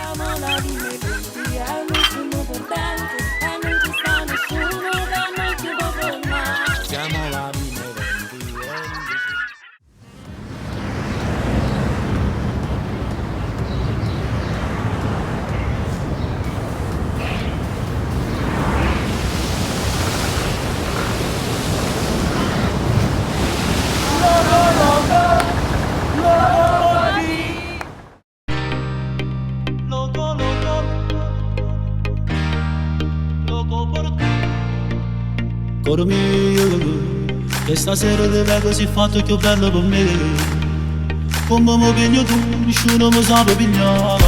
Siamo la dimentica, noi siamo importanti, e non ci sta nessuno che non ci può fermare. Siamo la dimentica. Coro mio, che stasera ti vedo si fatto più bello per me. Come mi pigli tu, nessuno mi sa pigliare.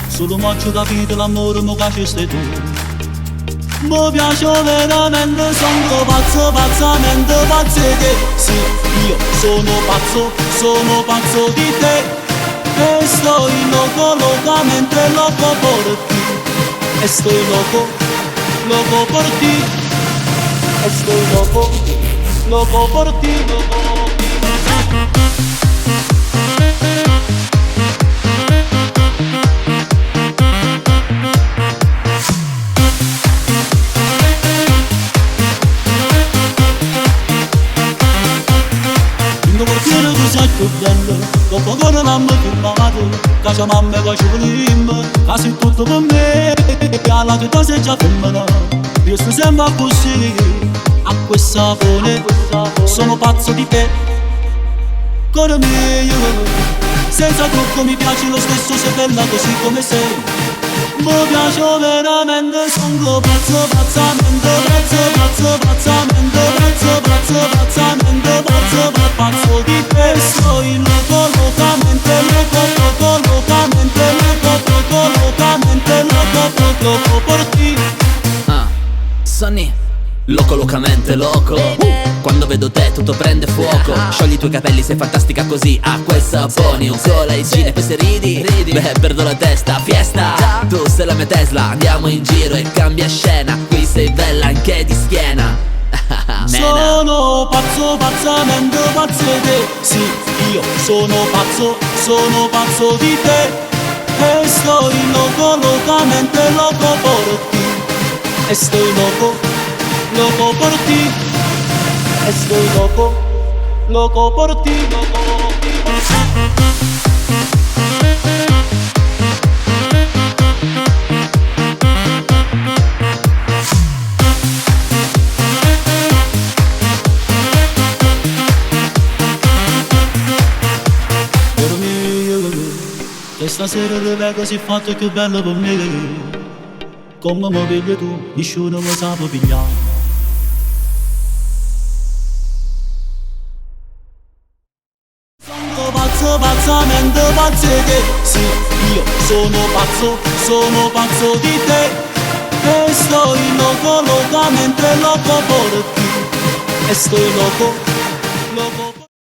Solo mi ho capito l'amore mi piace stai tu. Mi piace veramente, sono pazzo, pazzamente pazzo di te. Sì, io sono pazzo di te. E sto loco, locamente loco per te. E sto loco per te. Estoy loco por ti, Vengo portiere tu sei più bello, dopo che non abbiamo turbato, che c'è mamma che ci volimmo, che sei tutto per me, che alla tua sei già femmina, io sto sempre così. Acqua e sapone, sono pazzo di te. Cuore mio, senza trucco mi piaci lo stesso, sei bella così come sei. Mi piace veramente, sono pazzo, pazzamente, pazzo di te. Soy loco, locamente, loco por ti. Sonny, loco locamente loco. Quando vedo te tutto prende fuoco. Sciogli i tuoi capelli, sei fantastica così. Acqua e saponi, un sole igiene. Poi se ridi, beh, perdo la testa. Fiesta, tu sei la mia Tesla. Andiamo in giro e cambia scena. Qui sei bella anche di schiena. Sono pazzo, pazzamente pazzo di te. Sì, io sono pazzo di te. E sto loco, locamente loco por ti. E sto loco por ti. Estoy loco por ti. Coro mio, che stasera ti vedo si fatto più bello per me. Come mi pigli tu, nessuno mi sa pigliare. Pazzamente pazzo di te. Sì, io sono pazzo di te. E sto loco, locamente loco por ti. E sto